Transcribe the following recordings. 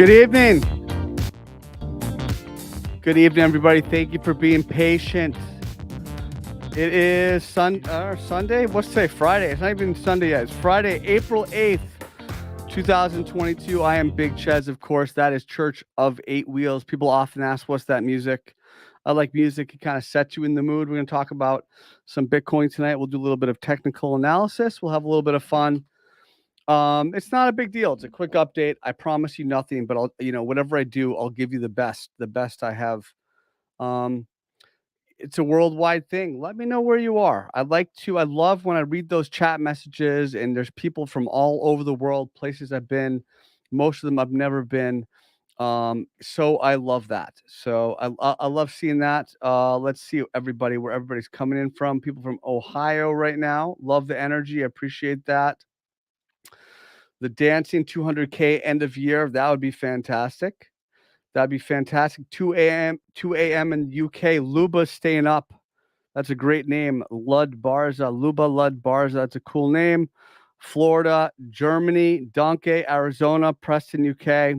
Good evening. Good evening, everybody. Thank you for being patient. It is Sunday. What's today? Friday. It's not even Sunday yet. It's Friday, April 8th, 2022. I am Big Chez, of course. That is Church of Eight Wheels. People often ask, what's that music? I like music. It kind of sets you in the mood. We're going to talk about some Bitcoin tonight. We'll do a little bit of technical analysis. We'll have a little bit of fun. It's not a big deal. It's a quick update. I promise you nothing, but whatever I do, I'll give you the best I have. It's a worldwide thing. Let me know where you are. I love when I read those chat messages and there's people from all over the world, places I've been, most of them I've never been. So I love that. So I love seeing that. Let's see where everybody's coming in from. People from Ohio right now. Love the energy. I appreciate that. The dancing 200K end of year, that would be fantastic. That'd be fantastic. 2 a.m. in UK. Luba staying up. That's a great name. Lud Barza. Luba Lud Barza. That's a cool name. Florida, Germany, Donkey, Arizona, Preston, UK,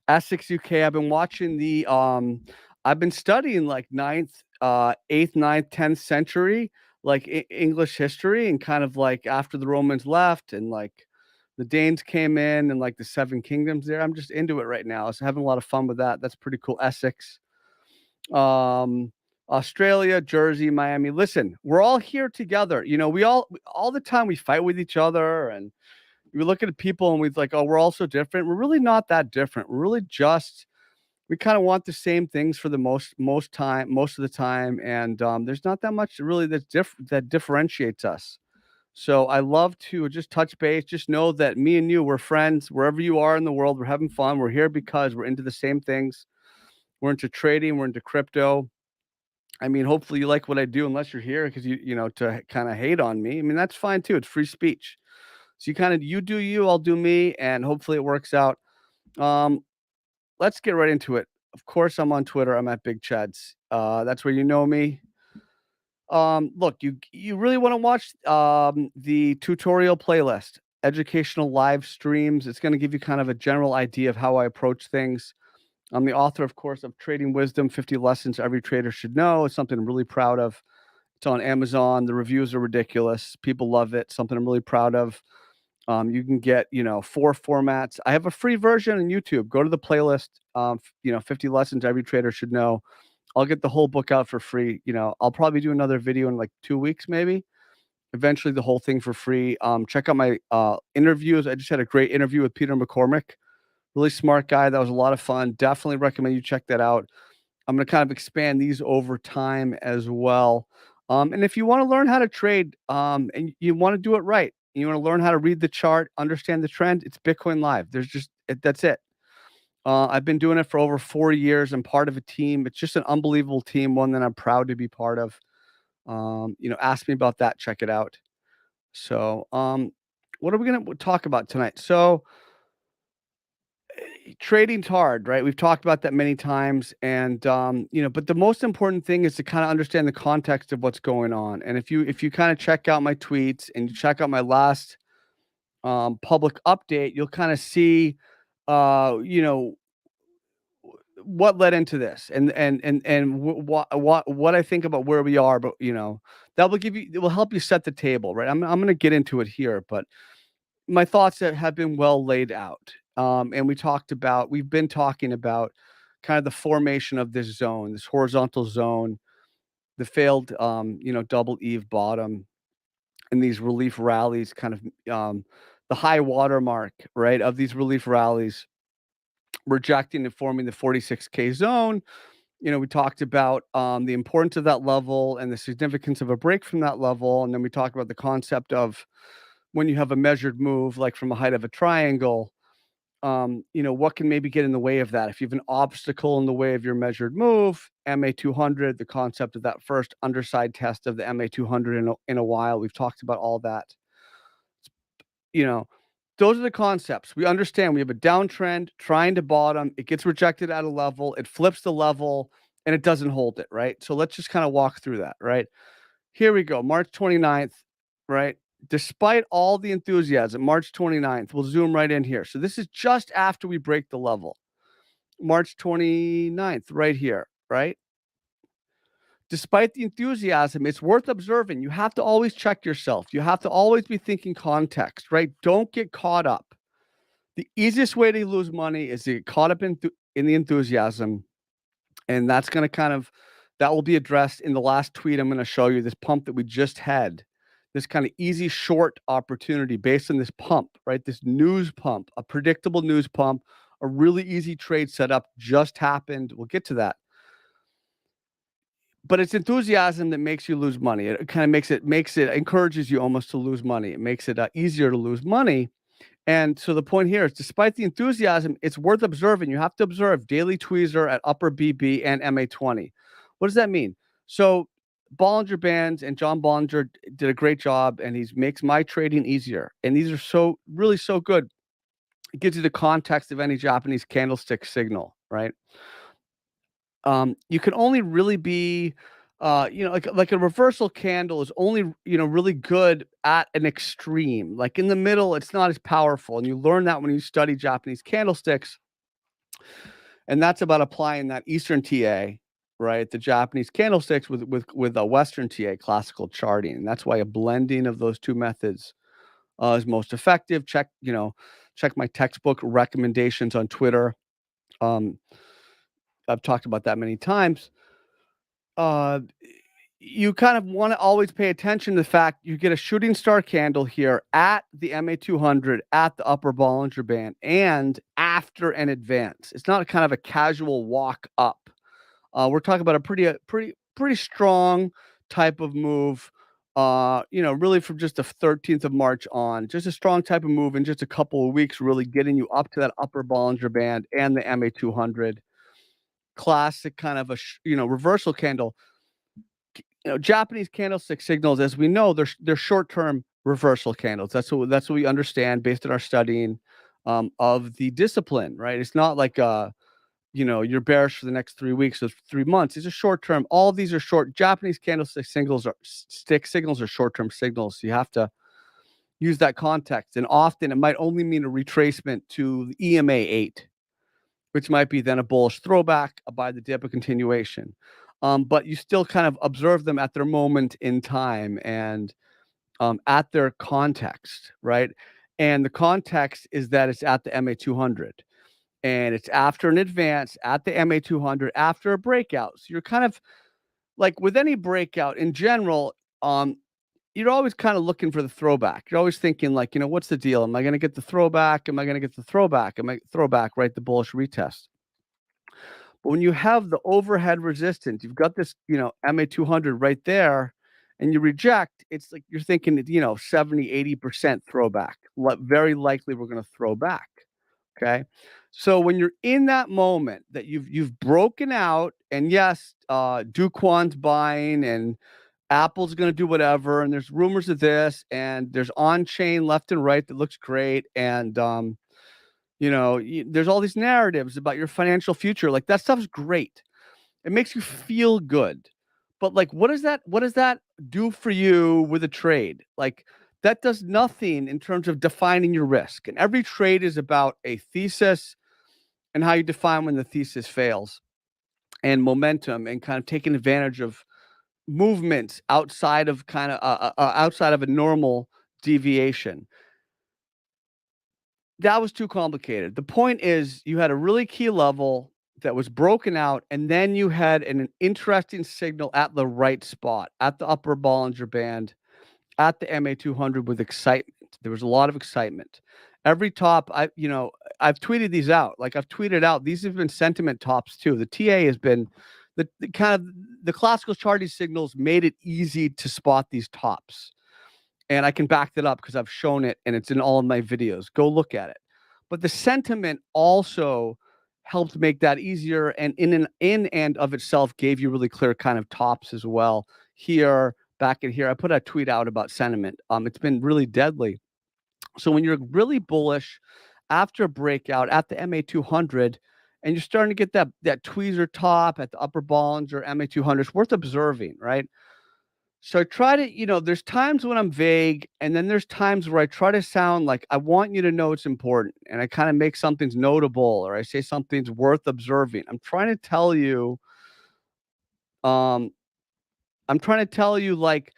Essex, UK. I've been watching I've been studying like 8th, 9th, 10th century, like English history, and kind of like after the Romans left and like the Danes came in and like the Seven Kingdoms there. I'm just into it right now. So having a lot of fun with that. That's pretty cool. Essex, Australia, Jersey, Miami. Listen, we're all here together. We all the time we fight with each other and we look at people and we're like, oh, we're all so different. We're really not that different. We're really we kind of want the same things for the most of the time. And there's not that much really that differentiates us. So I love to just touch base. Just know that me and you, we're friends wherever you are in the world. We're having fun. We're here because we're into the same things. We're into trading. We're into crypto. I mean, hopefully you like what I do, unless you're here because to kind of hate on me. I mean, that's fine too. It's free speech. So you do you, I'll do me, and hopefully it works out. Let's get right into it. Of course, I'm on Twitter. I'm at Big Chads. That's where you know me. Look, you really want to watch the tutorial playlist, educational live streams. It's going to give you kind of a general idea of how I approach things. I'm the author, of course, of Trading Wisdom, 50 Lessons Every Trader Should Know. It's something I'm really proud of. It's on Amazon. The reviews are ridiculous. People love it. Something I'm really proud of. You can get, 4 formats. I have a free version on YouTube. Go to the playlist, 50 Lessons Every Trader Should Know. I'll get the whole book out for free. I'll probably do another video in like 2 weeks, maybe. Eventually, the whole thing for free. Check out my interviews. I just had a great interview with Peter McCormick. Really smart guy. That was a lot of fun. Definitely recommend you check that out. I'm going to kind of expand these over time as well. And if you want to learn how to trade and you want to do it right, you want to learn how to read the chart, understand the trend, it's Bitcoin.live. That's it. I've been doing it for over 4 years. I'm part of a team. It's just an unbelievable team, one that I'm proud to be part of. Ask me about that. Check it out. So, what are we going to talk about tonight? So, trading's hard, right? We've talked about that many times. And, but the most important thing is to kind of understand the context of what's going on. And if you kind of check out my tweets and you check out my last public update, you'll kind of see, what led into this and what I think about where we are, but it will help you set the table, right? I'm going to get into it here, but my thoughts have been well laid out. And we've been talking about kind of the formation of this zone, this horizontal zone, the failed, double Eve bottom, and these relief rallies, kind of the high water mark, right, of these relief rallies, rejecting and forming the 46K zone. We talked about the importance of that level and the significance of a break from that level. And then we talked about the concept of when you have a measured move, like from a height of a triangle, what can maybe get in the way of that? If you have an obstacle in the way of your measured move, MA200, the concept of that first underside test of the MA200 in a while, we've talked about all that. Those are the concepts. We understand we have a downtrend trying to bottom. It gets rejected at a level. It flips the level and it doesn't hold it, right? So let's just kind of walk through that, right? Here we go. March 29th, right? despite all the enthusiasm, March 29th, we'll zoom right in here. So this is just after we break the level. March 29th, right here, right? Despite the enthusiasm, it's worth observing. You have to always check yourself. You have to always be thinking context, right? Don't get caught up. The easiest way to lose money is to get caught up in the enthusiasm. And that's going to that will be addressed in the last tweet I'm going to show you, this pump that we just had. This kind of easy short opportunity based on this pump, right? This news pump, a predictable news pump, a really easy trade setup just happened. We'll get to that. But it's enthusiasm that makes you lose money. It kind of encourages you almost to lose money. It makes it easier to lose money. And so the point here is, despite the enthusiasm, it's worth observing. You have to observe daily tweezer at upper BB and MA20. What does that mean? So Bollinger Bands and John Bollinger did a great job, and he makes my trading easier. And these are really so good. It gives you the context of any Japanese candlestick signal, right? You can only really be, like a reversal candle is only, really good at an extreme. Like in the middle, it's not as powerful. And you learn that when you study Japanese candlesticks. And that's about applying that Eastern TA, right? The Japanese candlesticks with a Western TA, classical charting. And that's why a blending of those two methods is most effective. Check my textbook recommendations on Twitter. I've talked about that many times. You kind of want to always pay attention to the fact you get a shooting star candle here at the MA200 at the upper Bollinger Band and after an advance. It's not kind of a casual walk up. We're talking about a pretty strong type of move. Really from just the 13th of March on, just a strong type of move in just a couple of weeks, really getting you up to that upper Bollinger Band and the MA200. Classic kind of reversal candle. Japanese candlestick signals, as we know, they're short-term reversal candles. That's what we understand based on our studying of the discipline, right? It's not like you're bearish for the next 3 weeks or 3 months. These are short-term. All of these are short. Japanese candlestick signals are short-term signals. So you have to use that context, and often it might only mean a retracement to the EMA 8, which might be then a bullish throwback, a buy the dip, a continuation. But you still kind of observe them at their moment in time and at their context, right? And the context is that it's at the MA200 and it's after an advance at the MA200 after a breakout. So you're kind of like with any breakout in general, you're always kind of looking for the throwback. You're always thinking like, what's the deal? Am I going to get the throwback? Am I going to get the throwback? Am I throwback, right? The bullish retest. But when you have the overhead resistance, you've got this, MA200 right there, and you reject, it's like you're thinking, 70, 80% throwback. Very likely we're going to throw back. Okay. So when you're in that moment that you've broken out, and yes, Duquan's buying and Apple's going to do whatever, and there's rumors of this, and there's on-chain left and right that looks great, and there's all these narratives about your financial future. Like that stuff's great. It makes you feel good. But like, what does that do for you with a trade? Like that does nothing in terms of defining your risk. And every trade is about a thesis and how you define when the thesis fails, and momentum, and kind of taking advantage of movements outside of outside of a normal deviation. That was too complicated. The point is you had a really key level that was broken out, and then you had an interesting signal at the right spot, at the upper Bollinger Band, at the MA200 with excitement. There was a lot of excitement. Every top, I've tweeted these out. Like I've tweeted out, these have been sentiment tops too. The TA has been the classical charting signals made it easy to spot these tops. And I can back that up because I've shown it and it's in all of my videos. Go look at it. But the sentiment also helped make that easier, and in and of itself gave you really clear kind of tops as well. Here, back in here, I put a tweet out about sentiment. It's been really deadly. So when you're really bullish after a breakout at the MA200, and you're starting to get that tweezer top at the upper Bollinger MA200, it's worth observing, right? So I try to, there's times when I'm vague, and then there's times where I try to sound like I want you to know it's important, and I kind of make something's notable, or I say something's worth observing. Um, I'm trying to tell you, like,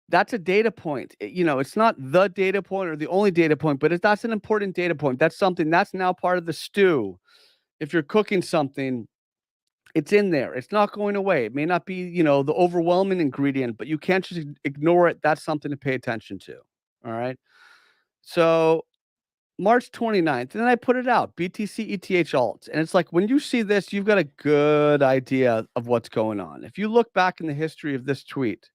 that's a data point. It's not the data point or the only data point, but that's an important data point. That's something that's now part of the stew. If you're cooking something, it's in there. It's not going away. It may not be, the overwhelming ingredient, but you can't just ignore it. That's something to pay attention to. All right. So March 29th, and then I put it out, BTC ETH alts. And it's like when you see this, you've got a good idea of what's going on. If you look back in the history of this tweet,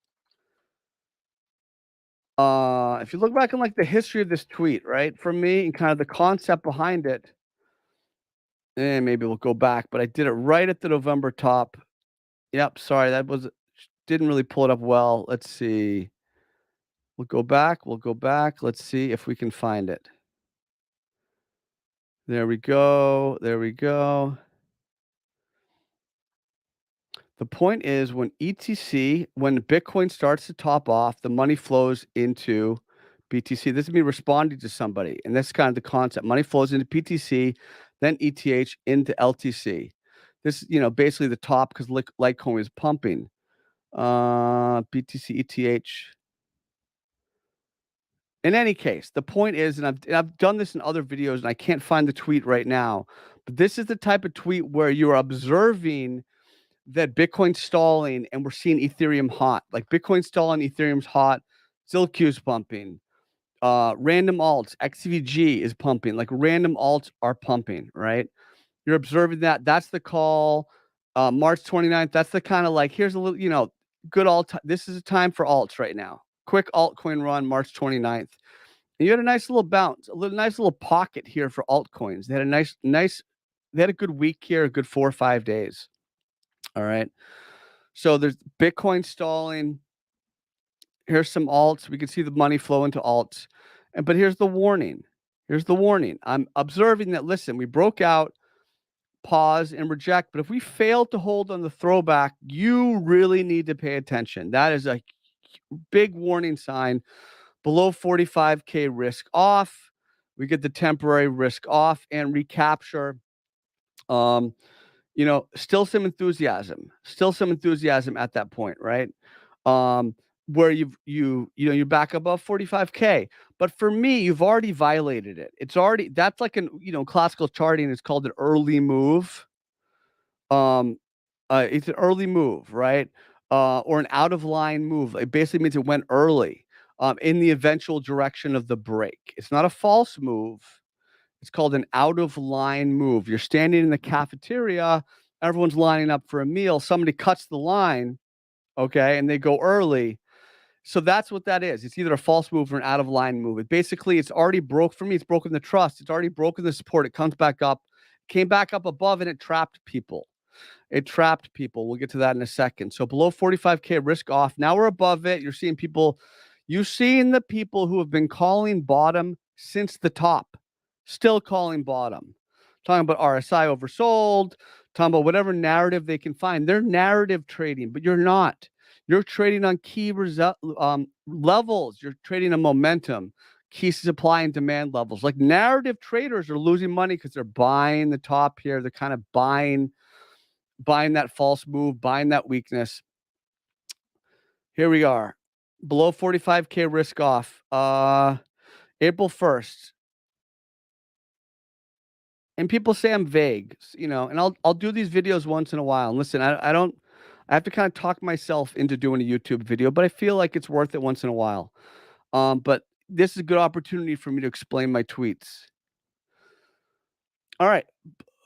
if you look back in like the history of this tweet, right, for me and kind of the concept behind it, and maybe we'll go back, but I did it right at the November top. Yep, sorry, that was didn't really pull it up well. Let's see. We'll go back. Let's see if we can find it. There we go. There we go. The point is when Bitcoin starts to top off, the money flows into BTC. This is me responding to somebody, and that's kind of the concept. Money flows into BTC, then ETH into LTC. This, basically the top because Litecoin is pumping. BTC ETH. In any case, the point is, and I've done this in other videos, and I can't find the tweet right now, but this is the type of tweet where you're observing that Bitcoin's stalling and we're seeing Ethereum hot. Like Bitcoin stalling, Ethereum's hot, Zilq's pumping. Random alts, XCVG is pumping. Like random alts are pumping, right? You're observing that. That's the call. March 29th. That's the kind of like, here's a little, good alt. This is a time for alts right now. Quick altcoin run, March 29th. And you had a nice little bounce, nice little pocket here for altcoins. They had a they had a good week here, a good 4 or 5 days. All right. So there's Bitcoin stalling. Here's some alts. We can see the money flow into alts. But here's the warning. Here's the warning. I'm observing that, listen, we broke out, pause, and reject. But if we fail to hold on the throwback, you really need to pay attention. That is a big warning sign. Below 45K risk off. We get the temporary risk off and recapture. Still some enthusiasm at that point, right? Where you're back above 45K. But for me, you've already violated it. That's like classical charting is called an early move. It's an early move, right? Or an out of line move. It basically means it went early, in the eventual direction of the break. It's not a false move. It's called an out of line move. You're standing in the cafeteria, everyone's lining up for a meal. Somebody cuts the line, okay, and they go early. So that's what that is. It's either a false move or an out of line move. It's already broke for me. It's broken the trust. It's already broken the support. It comes back up, came back up above, and it trapped people. We'll get to that in a second. So below 45K risk off. Now we're above it. You're seeing the people who have been calling bottom since the top, still calling bottom. Talking about RSI oversold, talking about whatever narrative they can find. They're narrative trading, but you're not. You're trading on key levels. You're trading on momentum, key supply and demand levels. Like narrative traders are losing money because they're buying the top here. They're kind of buying that false move, buying that weakness. Here we are, below 45K risk off. April 1st. And people say I'm vague, and I'll do these videos once in a while. And listen, I have to kind of talk myself into doing a YouTube video, but I feel like it's worth it once in a while. But this is a good opportunity for me to explain my tweets. All right.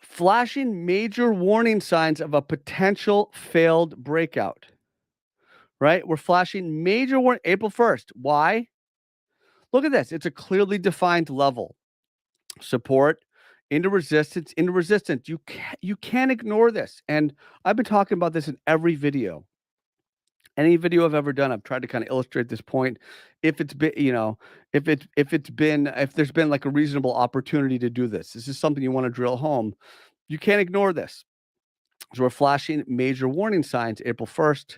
Flashing major warning signs of a potential failed breakout. Right? We're flashing major warning April 1st. Why? Look at this. It's a clearly defined level. Support into resistance, into resistance. You can't ignore this. And I've been talking about this in every video. Any video I've ever done, I've tried to kind of illustrate this point. If there's been like a reasonable opportunity to do this. This is something you want to drill home. You can't ignore this. So we're flashing major warning signs April 1st.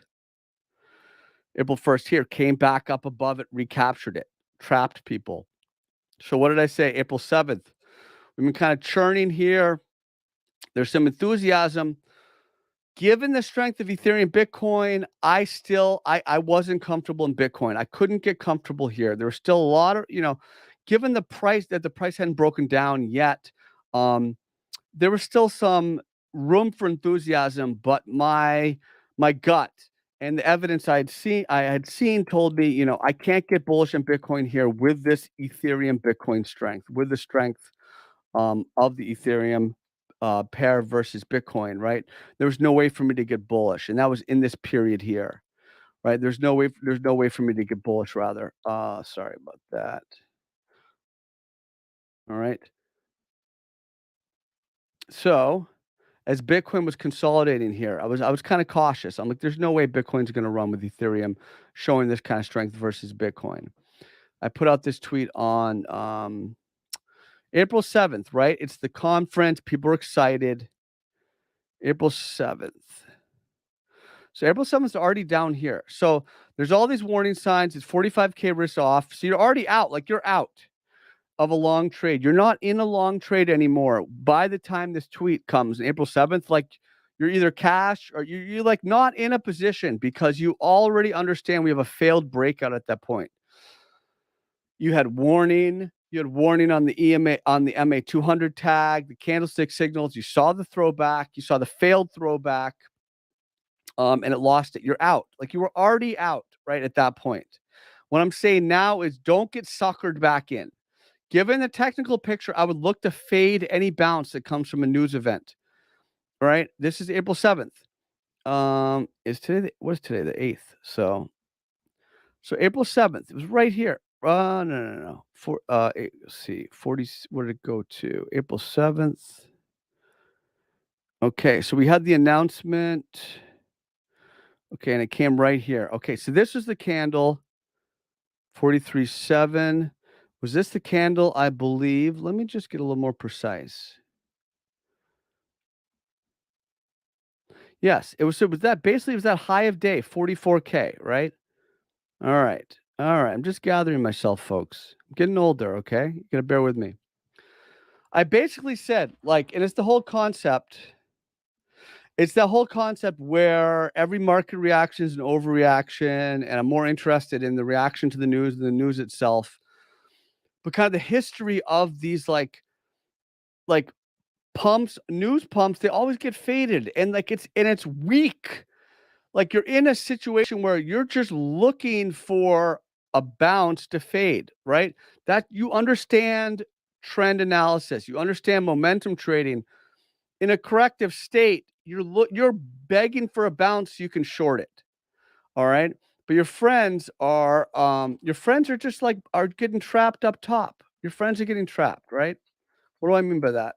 April 1st here, came back up above it, recaptured it, trapped people. So what did I say? April 7th. We've been kind of churning here. There's some enthusiasm. Given the strength of Ethereum, Bitcoin, I wasn't comfortable in Bitcoin. I couldn't get comfortable here. There was still a lot of, given the price hadn't broken down yet, there was still some room for enthusiasm, but my gut and the evidence I had seen told me, I can't get bullish on Bitcoin here with this Ethereum Bitcoin strength, with the strength of the Ethereum pair versus Bitcoin, right? There was no way for me to get bullish, and that was in this period here, right? There's no way for me to get bullish. Rather, sorry about that. All right. So as Bitcoin was consolidating here, I was kind of cautious. I'm like, there's no way Bitcoin's going to run with Ethereum showing this kind of strength versus Bitcoin. I put out this tweet on April 7th, right? It's the conference. People are excited. April 7th. So April 7th is already down here. So there's all these warning signs. It's 45K risk off. So you're already out. Like you're out of a long trade. You're not in a long trade anymore. By the time this tweet comes, April 7th, like you're either cash or you're like not in a position because you already understand we have a failed breakout at that point. You had warning. You had warning on the EMA, on the MA 200 tag, the candlestick signals. You saw the throwback. You saw the failed throwback. And it lost it. You're out. Like you were already out right at that point. What I'm saying now is don't get suckered back in. Given the technical picture, I would look to fade any bounce that comes from a news event. All right. This is April 7th. Is today what is today? The 8th. So April 7th. It was right here. No. Let's see. 40. Where did it go to? April 7th. Okay, so we had the announcement. Okay, and it came right here. Okay, so this is the candle. 43.7. Was this the candle? I believe. Let me just get a little more precise. Yes, it was that basically it was that high of day, 44K, right? All right. All right. I'm just gathering myself, folks. I'm getting older, okay? You gotta bear with me. I basically said, like, and it's the whole concept. It's that whole concept where every market reaction is an overreaction, and I'm more interested in the reaction to the news than the news itself. But kind of the history of these like pumps, news pumps, they always get faded, and like it's weak. Like you're in a situation where you're just looking for a bounce to fade, right? That you understand trend analysis, you understand momentum trading. In a corrective state, you're begging for a bounce so you can short it. All right. But your friends are just like are getting trapped up top. Your friends are getting trapped, right? What do I mean by that?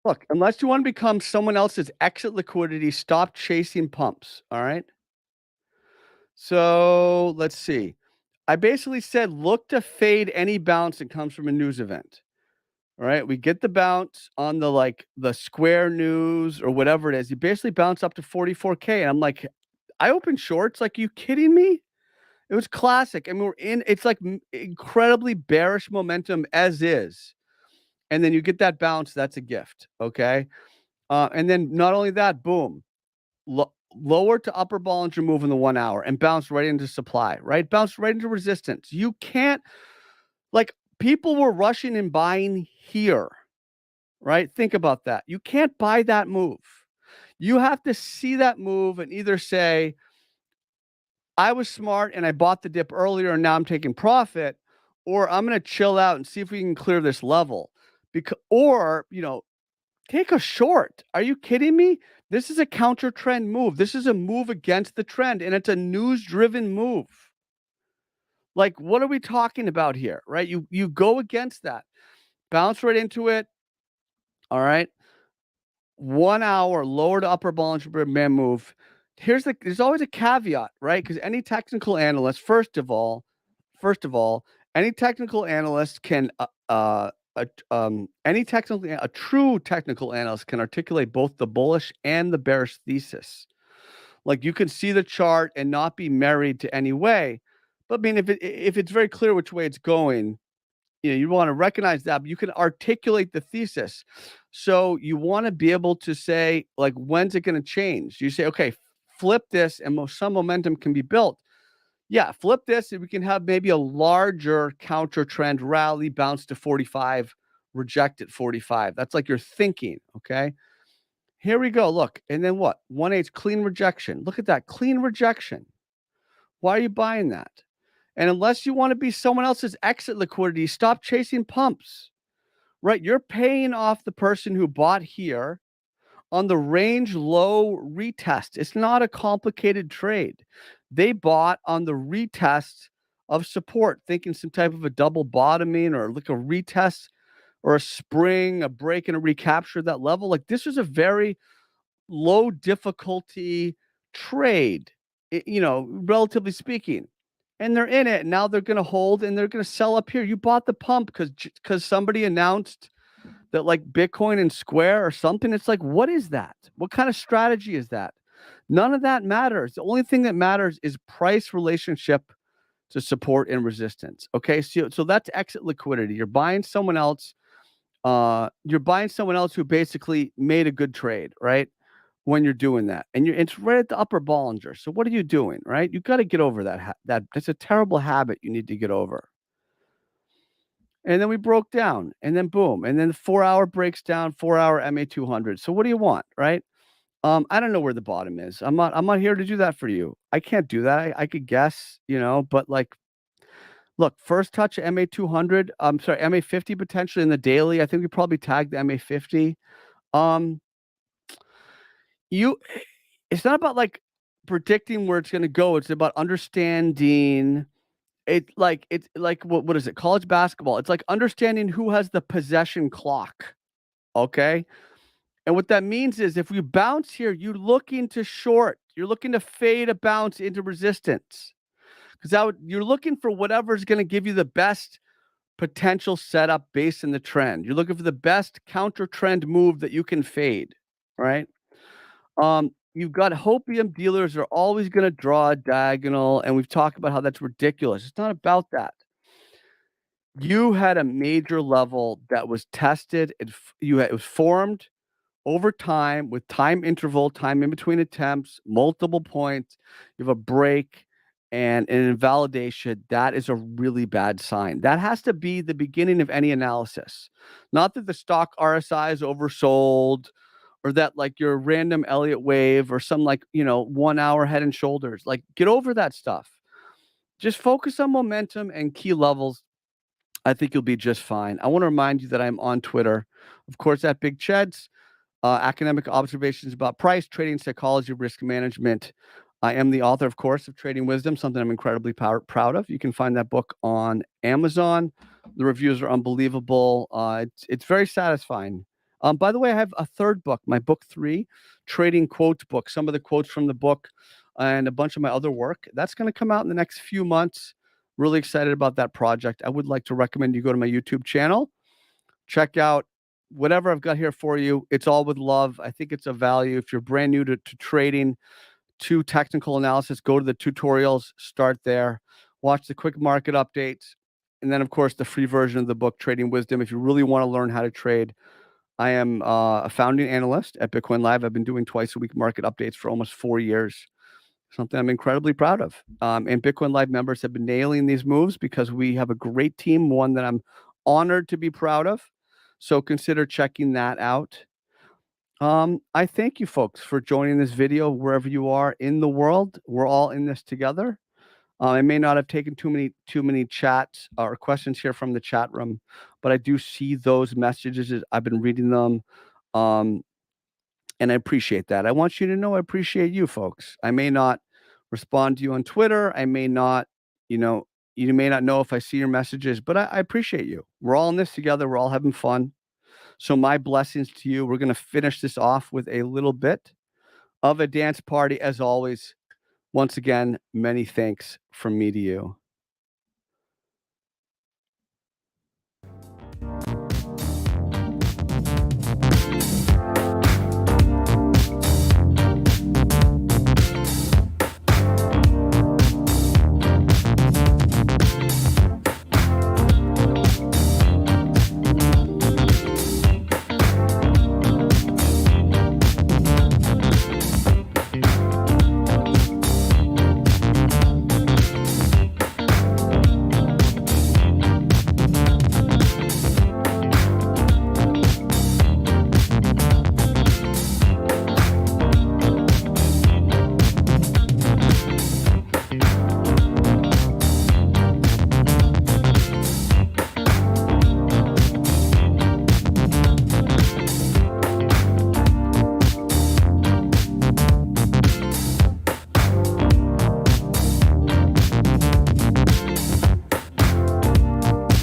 Look, unless you want to become someone else's exit liquidity, stop chasing pumps. All right. So let's see. I basically said look to fade any bounce that comes from a news event. All right. We get the bounce on the Square News or whatever it is. You basically bounce up to 44K. And I'm like, I opened shorts. Like, you kidding me? It was classic. I mean, it's like incredibly bearish momentum as is. And then you get that bounce. That's a gift. Okay. And then not only that, boom, lower to upper Bollinger move in the 1 hour and bounce right into supply, right? Bounce right into resistance. You can't, like, people were rushing and buying here, right? Think about that. You can't buy that move. You have to see that move and either say, I was smart and I bought the dip earlier and now I'm taking profit, or I'm going to chill out and see if we can clear this level. Or, take a short. Are you kidding me? This is a counter trend move. This is a move against the trend, and it's a news driven move. Like, what are we talking about here? Right? You go against that, bounce right into it. All right. 1 hour lower to upper Bollinger Band move. There's always a caveat, right? Because any technical analyst, first of all, any technical analyst can a true technical analyst can articulate both the bullish and the bearish thesis. Like, you can see the chart and not be married to any way. But I mean, if it's very clear which way it's going, you want to recognize that, but you can articulate the thesis. So you want to be able to say, like, when's it going to change? You say, okay, flip this, and some momentum can be built. Yeah, flip this, and we can have maybe a larger counter trend rally, bounce to 45, reject at 45. That's like your thinking. Okay. Here we go. Look, and then what? 1/8 clean rejection. Look at that clean rejection. Why are you buying that? And unless you want to be someone else's exit liquidity, stop chasing pumps, right? You're paying off the person who bought here on the range low retest. It's not a complicated trade. They bought on the retest of support, thinking some type of a double bottoming or like a retest or a spring, a break and a recapture of that level. Like, this was a very low difficulty trade, relatively speaking. And they're in it. And now they're going to hold and they're going to sell up here. You bought the pump because somebody announced that, like, Bitcoin and Square or something. It's like, what is that? What kind of strategy is that? None of that matters. The only thing that matters is price relationship to support and resistance. Okay. So that's exit liquidity. You're buying someone else. You're buying someone else who basically made a good trade, right? When you're doing that, and it's right at the upper Bollinger. So what are you doing, right? You got to get over that. That's a terrible habit you need to get over. And then we broke down, and then boom, and then the 4-hour breaks down, 4-hour MA200. So what do you want, right? I don't know where the bottom is. I'm not here to do that for you. I can't do that. I could guess, but like, look, first touch MA200. I'm sorry, MA50 potentially in the daily. I think we probably tagged the MA50. Um, you It's not about, like, predicting where it's gonna go. It's about understanding it's like, what is it? College basketball. It's like understanding who has the possession clock, okay? And what that means is if we bounce here, you're looking to short. You're looking to fade a bounce into resistance, 'cause you're looking for whatever's gonna give you the best potential setup based on the trend. You're looking for the best counter trend move that you can fade, right? You've got hopium dealers are always gonna draw a diagonal, and we've talked about how that's ridiculous. It's not about that. You had a major level that was tested. It was formed over time with time interval, time in between attempts, multiple points. You have a break and an invalidation. That is a really bad sign. That has to be the beginning of any analysis. Not that the stock RSI is oversold, or that, like, your random Elliott wave or some, like, 1 hour head and shoulders. Like, get over that stuff. Just focus on momentum and key levels. I think you'll be just fine. I want to remind you that I'm on Twitter, of course, at Big Cheds. Academic observations about price, trading psychology, risk management. I am the author, of course, of Trading Wisdom, something I'm incredibly proud of. You can find that book on Amazon. The reviews are unbelievable. It's very satisfying. By the way, I have a third book, my book 3, Trading Quotes book, some of the quotes from the book and a bunch of my other work. That's going to come out in the next few months. Really excited about that project. I would like to recommend you go to my YouTube channel, check out whatever I've got here for you. It's all with love. I think it's a value. If you're brand new to trading, to technical analysis, go to the tutorials, start there, watch the quick market updates, and then, of course, the free version of the book, Trading Wisdom. If you really want to learn how to trade, I am a founding analyst at Bitcoin.live. I've been doing twice a week market updates for almost 4 years, something I'm incredibly proud of. And Bitcoin.live members have been nailing these moves because we have a great team, one that I'm honored to be proud of. So consider checking that out. I thank you folks for joining this video wherever you are in the world. We're all in this together. I may not have taken too many chats or questions here from the chat room, but I do see those messages. I've been reading them, and I appreciate that. I want you to know I appreciate you folks. I may not respond to you on Twitter. I may not, you may not know if I see your messages, but I appreciate you. We're all in this together. We're all having fun. So my blessings to you. We're going to finish this off with a little bit of a dance party. As always, once again, many thanks from me to you.